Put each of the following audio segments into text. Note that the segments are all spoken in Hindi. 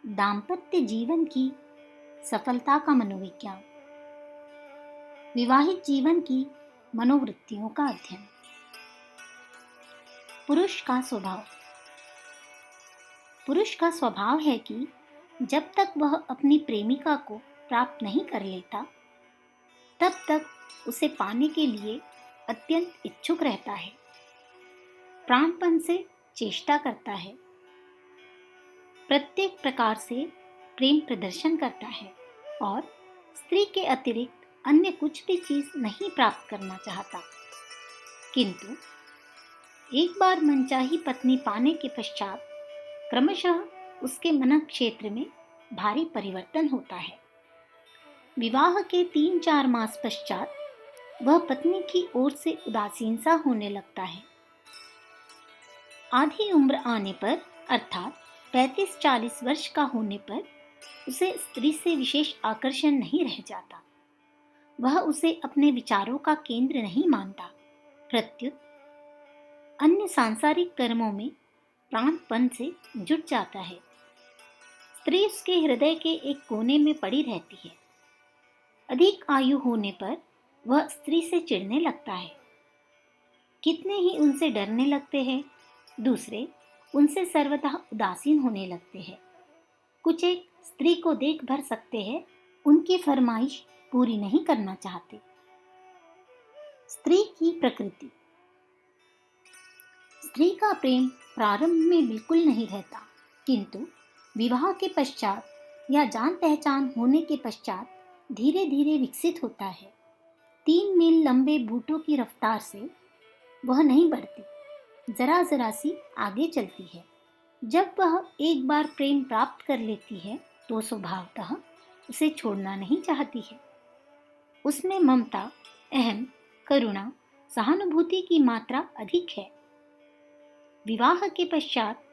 दाम्पत्य जीवन की सफलता का मनोविज्ञान, विवाहित जीवन की मनोवृत्तियों का अध्ययन। पुरुष का स्वभाव। पुरुष का स्वभाव है कि जब तक वह अपनी प्रेमिका को प्राप्त नहीं कर लेता, तब तक उसे पाने के लिए अत्यंत इच्छुक रहता है, प्राणपण से चेष्टा करता है, प्रत्येक प्रकार से प्रेम प्रदर्शन करता है और स्त्री के अतिरिक्त अन्य कुछ भी चीज नहीं प्राप्त करना चाहता। किंतु एक बार मनचाही पत्नी पाने के पश्चात क्रमशः उसके मन क्षेत्र में भारी परिवर्तन होता है। विवाह के 3-4 मास पश्चात वह पत्नी की ओर से उदासीन सा होने लगता है। आधी उम्र आने पर अर्थात 35-40 वर्ष का होने पर उसे स्त्री से विशेष आकर्षण नहीं रह जाता। वह उसे अपने विचारों का केंद्र नहीं मानता, प्रत्युत अन्य सांसारिक कर्मों में प्राणपण से जुट जाता है। स्त्री उसके हृदय के एक कोने में पड़ी रहती है। अधिक आयु होने पर वह स्त्री से चिढ़ने लगता है। कितने ही उनसे डरने लगते हैं, दूसरे उनसे सर्वथा उदासीन होने लगते हैं। कुछ एक स्त्री को देख भर सकते हैं, उनकी फरमाइश पूरी नहीं करना चाहते। स्त्री की प्रकृति। स्त्री का प्रेम प्रारंभ में बिल्कुल नहीं रहता, किंतु विवाह के पश्चात या जान पहचान होने के पश्चात धीरे धीरे विकसित होता है। 3 मील लंबे बूटों की रफ्तार से वह नहीं बढ़ती, जरा जरा सी आगे चलती है। जब वह एक बार प्रेम प्राप्त कर लेती है तो स्वभावतः उसे छोड़ना नहीं चाहती है। उसमें ममता, अहम, करुणा, सहानुभूति की मात्रा अधिक है। विवाह के पश्चात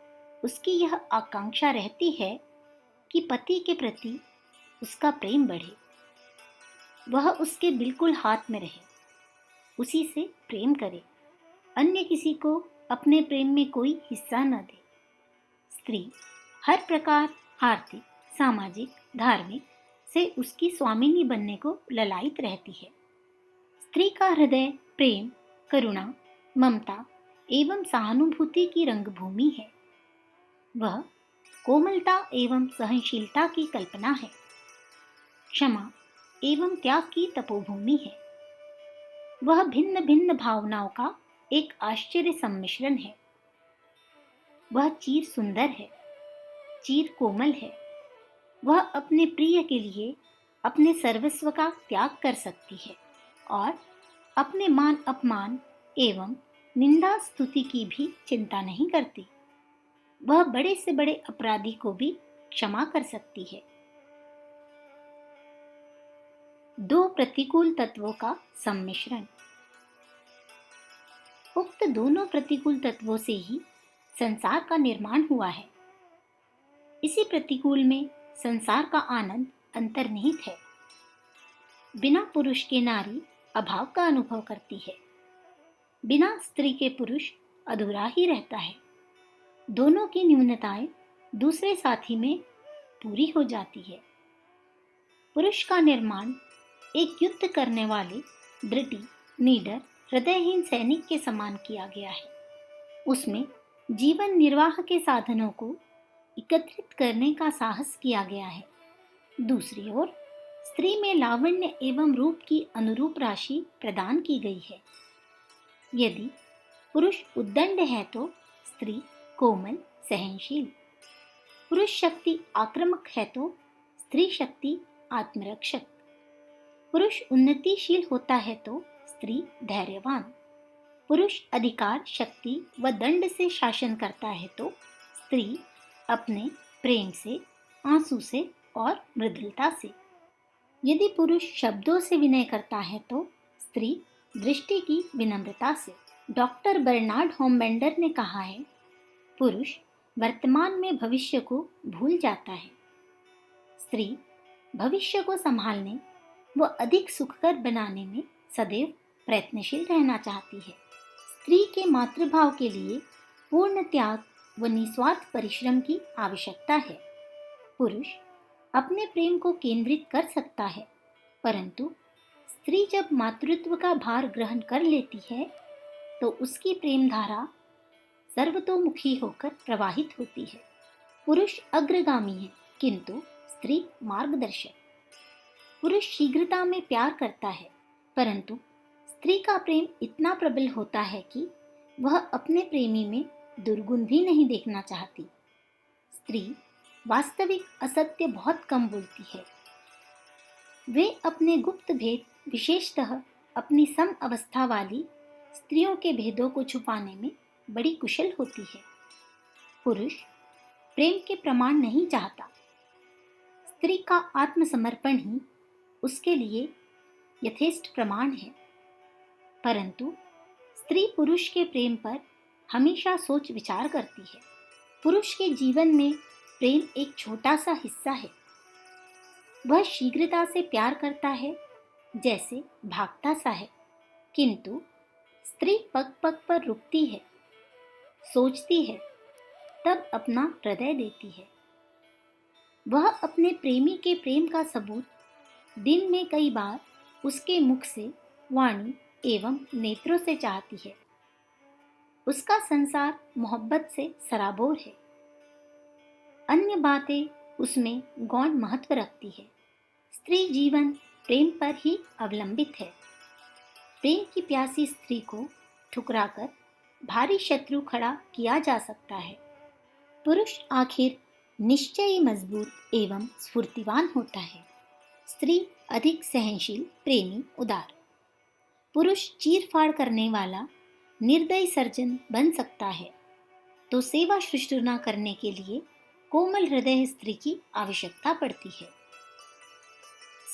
उसकी यह आकांक्षा रहती है कि पति के प्रति उसका प्रेम बढ़े, वह उसके बिल्कुल हाथ में रहे, उसी से प्रेम करे, अन्य किसी को अपने प्रेम में कोई हिस्सा न दे। स्त्री हर प्रकार आर्थिक, सामाजिक, धार्मिक से उसकी स्वामिनी बनने को ललायित रहती है। स्त्री का हृदय प्रेम, करुणा, ममता एवं सहानुभूति की रंगभूमि है। वह कोमलता एवं सहनशीलता की कल्पना है, क्षमा एवं त्याग की तपोभूमि है। वह भिन्न भिन्न भावनाओं का एक आश्चर्य सम्मिश्रण है। वह चीर सुंदर है, चीर कोमल है। वह अपने प्रिय के लिए अपने सर्वस्व का त्याग कर सकती है और अपने मान अपमान एवं निंदा स्तुति की भी चिंता नहीं करती। वह बड़े से बड़े अपराधी को भी क्षमा कर सकती है। 2 प्रतिकूल तत्वों का सम्मिश्रण। उक्त दोनों प्रतिकूल तत्वों से ही संसार का निर्माण हुआ है। इसी प्रतिकूल में संसार का आनंद अंतर्निहित है। बिना पुरुष के नारी अभाव का अनुभव करती है, बिना स्त्री के पुरुष अधूरा ही रहता है। दोनों की न्यूनताएं दूसरे साथी में पूरी हो जाती है। पुरुष का निर्माण एक युद्ध करने वाले दृढ़, निडर, हृदयहीन सैनिक के समान किया गया है। उसमें जीवन निर्वाह के साधनों को एकत्रित करने का साहस किया गया है। दूसरी ओर स्त्री में लावण्य एवं रूप की अनुरूप राशि प्रदान की गई है। यदि पुरुष उद्दंड है तो स्त्री कोमल, सहनशील। पुरुष शक्ति आक्रामक है तो स्त्री शक्ति आत्मरक्षक। पुरुष उन्नतिशील होता है तो स्त्री धैर्यवान। पुरुष अधिकार, शक्ति व दंड से शासन करता है तो स्त्री अपने प्रेम से, आंसू से और मृदुलता से। यदि पुरुष शब्दों से विनय करता है तो स्त्री दृष्टि की विनम्रता से। डॉक्टर बर्नार्ड होमबेंडर ने कहा है, पुरुष वर्तमान में भविष्य को भूल जाता है। स्त्री भविष्य को संभालने व अधिक सुखकर बनाने में सदैव प्रयत्नशील रहना चाहती है। स्त्री के मातृभाव के लिए पूर्ण त्याग व निस्वार्थ परिश्रम की आवश्यकता है। पुरुष अपने प्रेम को केंद्रित कर सकता है, परंतु स्त्री जब मातृत्व का भार ग्रहण कर लेती है तो उसकी प्रेम धारा सर्वतोमुखी होकर प्रवाहित होती है। पुरुष अग्रगामी है, किंतु स्त्री मार्गदर्शक। पुरुष शीघ्रता में प्यार करता है, परंतु स्त्री का प्रेम इतना प्रबल होता है कि वह अपने प्रेमी में दुर्गुण भी नहीं देखना चाहती। स्त्री वास्तविक असत्य बहुत कम बोलती है। वे अपने गुप्त भेद, विशेषतः अपनी सम अवस्था वाली स्त्रियों के भेदों को छुपाने में बड़ी कुशल होती है। पुरुष प्रेम के प्रमाण नहीं चाहता। स्त्री का आत्मसमर्पण ही उसके लिए यथेष्ट प्रमाण है, परंतु स्त्री पुरुष के प्रेम पर हमेशा सोच विचार करती है। पुरुष के जीवन में प्रेम एक छोटा सा हिस्सा है। वह शीघ्रता से प्यार करता है, जैसे भागता सा है, किंतु स्त्री पग पग पर रुकती है, सोचती है, तब अपना हृदय देती है। वह अपने प्रेमी के प्रेम का सबूत दिन में कई बार उसके मुख से, वाणी एवं नेत्रों से चाहती है। उसका संसार मोहब्बत से सराबोर है। अन्य बातें उसमें गौण महत्व रखती है। स्त्री जीवन प्रेम पर ही अवलंबित है। प्रेम की प्यासी स्त्री को ठुकराकर भारी शत्रु खड़ा किया जा सकता है। पुरुष आखिर निश्चयी मजबूत एवं स्फूर्तिवान होता है। स्त्री अधिक सहनशील, प्रेमी, उदार। पुरुष चीरफाड़ करने वाला, निर्दयी सर्जन बन सकता है, तो सेवा शुश्रूषा करने के लिए कोमल हृदय स्त्री की आवश्यकता पड़ती है।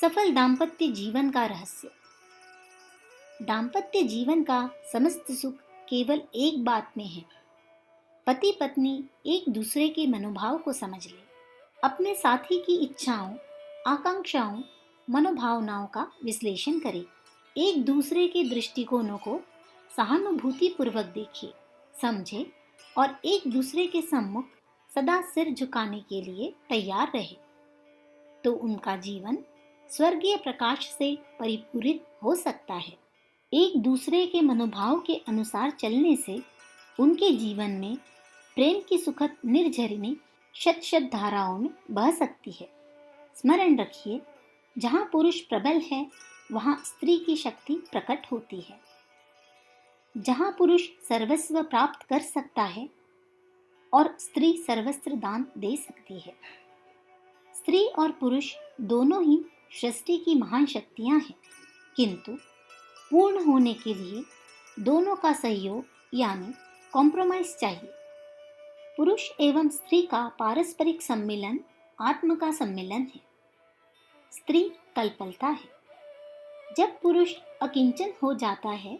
सफल दाम्पत्य जीवन का रहस्य। दाम्पत्य जीवन का समस्त सुख केवल एक बात में है। पति पत्नी एक दूसरे के मनोभाव को समझ ले, अपने साथी की इच्छाओं, आकांक्षाओं, मनोभावनाओं का विश्लेषण करे, एक दूसरे के दृष्टिकोणों को सहानुभूतिपूर्वक देखे, समझे और एक दूसरे के सम्मुख सदा सिर झुकाने के लिए तैयार रहे, तो उनका जीवन स्वर्गीय प्रकाश से परिपूरित हो सकता है। एक दूसरे के मनोभाव के अनुसार चलने से उनके जीवन में प्रेम की सुखद निर्झरिणी शत शत धाराओं में बह सकती है। स्मरण रखिए, जहाँ पुरुष प्रबल है वहाँ स्त्री की शक्ति प्रकट होती है। जहाँ पुरुष सर्वस्व प्राप्त कर सकता है और स्त्री सर्वस्व दान दे सकती है। स्त्री और पुरुष दोनों ही सृष्टि की महान शक्तियाँ हैं, किंतु पूर्ण होने के लिए दोनों का सहयोग यानी कॉम्प्रोमाइज चाहिए। पुरुष एवं स्त्री का पारस्परिक सम्मिलन आत्म का सम्मिलन है। स्त्री कल्पलता है। जब पुरुष अकिंचन हो जाता है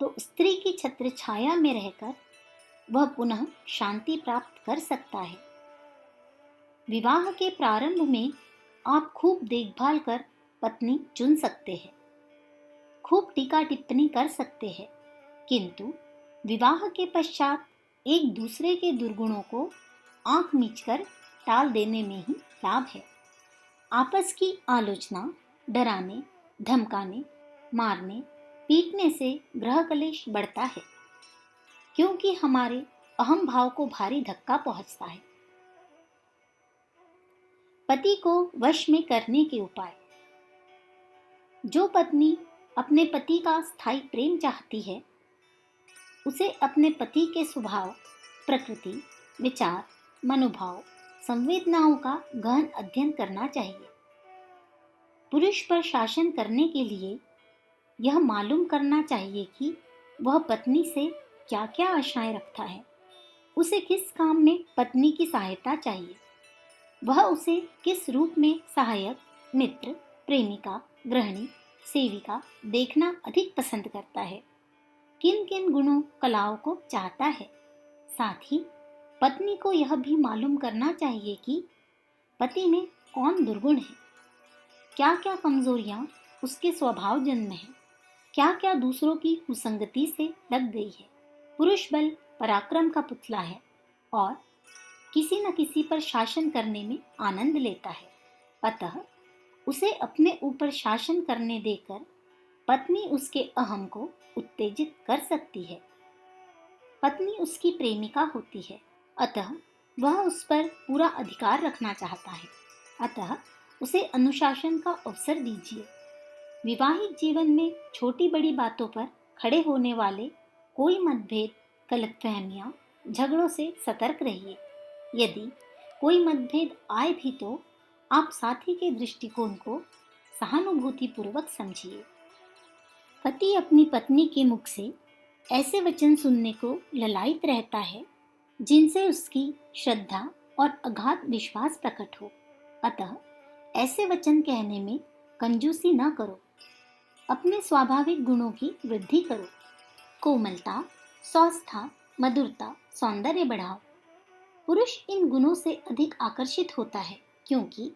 तो स्त्री की छत्र छाया में रहकर वह पुनः शांति प्राप्त कर सकता है। विवाह के प्रारंभ में आप खूब देखभाल कर पत्नी चुन सकते हैं, खूब टीका टिप्पणी कर सकते हैं, किंतु विवाह के पश्चात एक दूसरे के दुर्गुणों को आंख मीचकर टाल देने में ही लाभ है। आपस की आलोचना, डराने, धमकाने, मारने, पीटने से गृह कलेश बढ़ता है, क्योंकि हमारे अहम भाव को भारी धक्का पहुंचता है। पति को वश में करने के उपाय। जो पत्नी अपने पति का स्थायी प्रेम चाहती है, उसे अपने पति के स्वभाव, प्रकृति, विचार, मनोभाव, संवेदनाओं का गहन अध्ययन करना चाहिए। पुरुष पर शासन करने के लिए यह मालूम करना चाहिए कि वह पत्नी से क्या क्या आशाएं रखता है, उसे किस काम में पत्नी की सहायता चाहिए, वह उसे किस रूप में सहायक, मित्र, प्रेमिका, गृहिणी, सेविका देखना अधिक पसंद करता है, किन किन गुणों, कलाओं को चाहता है। साथ ही पत्नी को यह भी मालूम करना चाहिए कि पति में कौन दुर्गुण है, क्या क्या कमजोरियां उसके स्वभाव जन्म है, क्या क्या दूसरों की कुसंगति से लग गई है। पुरुष बल पराक्रम का पुतला है और किसी न किसी पर शासन करने में आनंद लेता है। अतः उसे अपने ऊपर शासन करने देकर पत्नी उसके अहम को उत्तेजित कर सकती है। पत्नी उसकी प्रेमिका होती है, अतः वह उस पर पूरा अधिकार रखना चाहता है। अतः उसे अनुशासन का अवसर दीजिए। विवाहिक जीवन में छोटी बड़ी बातों पर खड़े होने वाले कोई मतभेद, गलतफहमियां, झगड़ों से सतर्क रहिए। यदि कोई मतभेद आए भी तो आप साथी के दृष्टिकोण को सहानुभूतिपूर्वक समझिए। पति अपनी पत्नी के मुख से ऐसे वचन सुनने को ललायित रहता है जिनसे उसकी श्रद्धा और अगाध विश्वास प्रकट हो। अतः ऐसे वचन कहने में कंजूसी न करो। अपने स्वाभाविक गुणों की वृद्धि करो। कोमलता, सौष्ठवता, मधुरता, सौंदर्य बढ़ाओ। पुरुष इन गुणों से अधिक आकर्षित होता है क्योंकि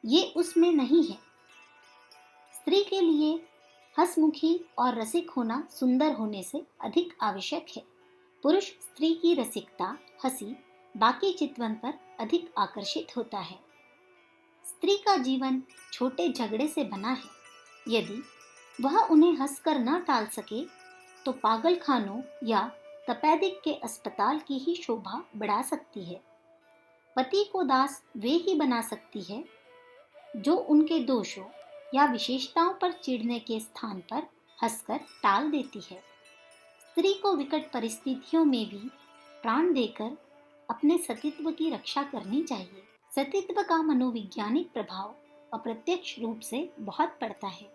ये उसमें नहीं है। स्त्री के लिए हंसमुखी और रसिक होना सुंदर होने से अधिक आवश्यक है। पुरुष स्त्री की रसिकता, हंसी, बाकी चितवन पर अधिक आकर्षित होता है। स्त्री का जीवन छोटे झगड़े से बना है। यदि वह उन्हें हंसकर न टाल सके तो पागल खानों या तपेदिक के अस्पताल की ही शोभा बढ़ा सकती है। पति को दास वे ही बना सकती है जो उनके दोषों या विशेषताओं पर चिढ़ने के स्थान पर हंसकर टाल देती है। स्त्री को विकट परिस्थितियों में भी प्राण देकर अपने सतीत्व की रक्षा करनी चाहिए। सतीत्व का मनोवैज्ञानिक प्रभाव अप्रत्यक्ष रूप से बहुत पड़ता है।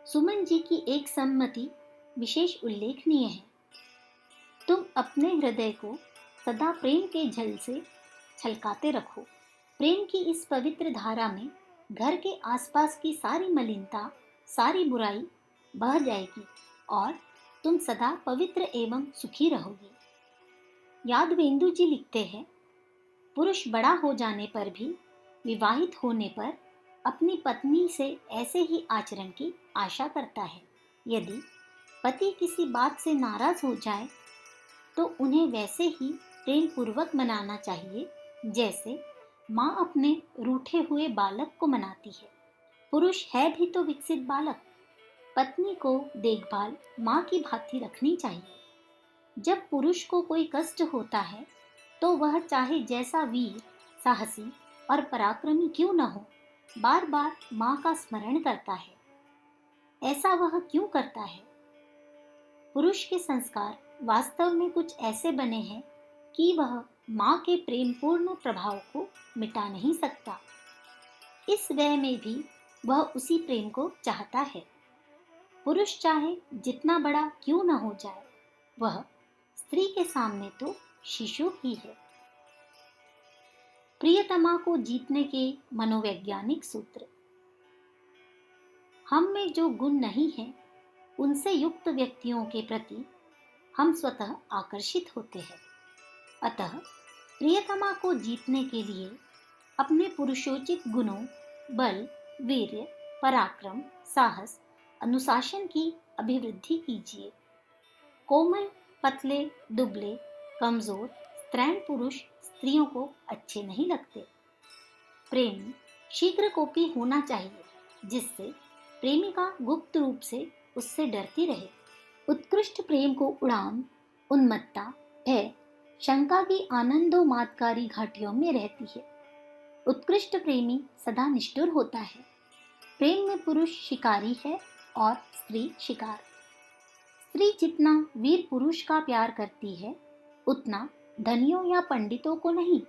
सुमन जी की एक सम्मति विशेष उल्लेखनीय है। तुम अपने हृदय को सदा प्रेम के जल से छलकाते रखो। प्रेम की इस पवित्र धारा में घर के आसपास की सारी मलिनता, सारी बुराई बह जाएगी और तुम सदा पवित्र एवं सुखी रहोगी। यादवेंदु जी लिखते हैं, पुरुष बड़ा हो जाने पर भी विवाहित होने पर अपनी पत्नी से ऐसे ही आचरण की आशा करता है। यदि पति किसी बात से नाराज हो जाए तो उन्हें वैसे ही प्रेम पूर्वक मनाना चाहिए जैसे माँ अपने रूठे हुए बालक को मनाती है। पुरुष है भी तो विकसित बालक। पत्नी को देखभाल माँ की भांति रखनी चाहिए। जब पुरुष को कोई कष्ट होता है तो वह चाहे जैसा वीर, साहसी और पराक्रमी क्यों न हो, बार बार माँ का स्मरण करता है। ऐसा वह क्यों करता है? पुरुष के संस्कार वास्तव में कुछ ऐसे बने हैं कि वह माँ के प्रेमपूर्ण प्रभाव को मिटा नहीं सकता। इस व्यय में भी वह उसी प्रेम को चाहता है। पुरुष चाहे जितना बड़ा क्यों न हो जाए, वह स्त्री के सामने तो शिशु ही है। प्रियतमा को जीतने के मनोवैज्ञानिक सूत्र। हम में जो गुण नहीं है उनसे युक्त व्यक्तियों के प्रति हम स्वतः आकर्षित होते हैं। अतः प्रियतमा को जीतने के लिए अपने पुरुषोचित गुणों, बल, वीर्य, पराक्रम, साहस, अनुशासन की अभिवृद्धि कीजिए। कोमल, पतले, दुबले, कमजोर, स्त्रैण पुरुष स्त्रियों को अच्छे नहीं लगते। प्रेमी शीघ्रकोपी होना चाहिए जिससे प्रेमिका गुप्त रूप से उससे डरती रहे। उत्कृष्ट प्रेम को उड़ान, उन्मत्ता, भय, शंका की आनंदोन्मादकारी घाटियों में रहती है। उत्कृष्ट प्रेमी सदा निष्ठुर होता है। प्रेम में पुरुष शिकारी है और स्त्री शिकार। स्त्री जितना वीर पुरुष का प्यार करती है उतना धनियों या पंडितों को नहीं।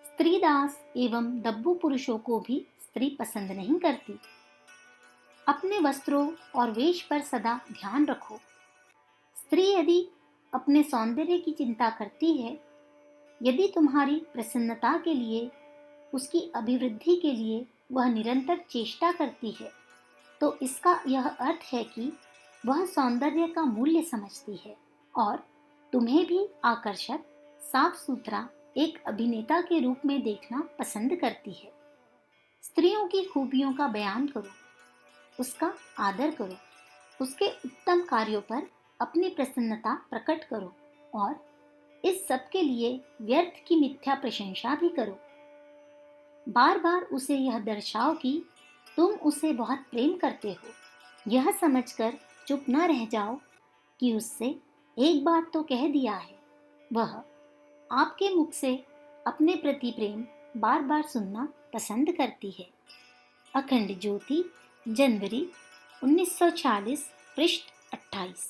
स्त्रीदास एवं दब्बू पुरुषों को भी स्त्री पसंद नहीं करती। अपने वस्त्रों और वेश पर सदा ध्यान रखो। स्त्री यदि अपने सौंदर्य की चिंता करती है, यदि तुम्हारी प्रसन्नता के लिए, उसकी अभिवृद्धि के लिए वह निरंतर चेष्टा करती है, तो इसका यह अर्थ है कि वह सौंदर्य का मूल्य समझती है और तुम्हें भी आकर्षक, साफ सुथरा एक अभिनेता के रूप में देखना पसंद करती है। स्त्रियों की खूबियों का बयान करो, उसका आदर करो, उसके उत्तम कार्यों पर अपनी प्रसन्नता प्रकट करो और इस सब के लिए व्यर्थ की मिथ्या प्रशंसा भी करो। बार बार उसे यह दर्शाओ कि तुम उसे बहुत प्रेम करते हो, यह समझकर चुप न रह जाओ कि उससे एक बार तो कह दिया है। वह आपके मुख से अपने प्रति प्रेम बार बार सुनना पसंद करती है। अखंड ज्योति, जनवरी 1940, पृष्ठ 28।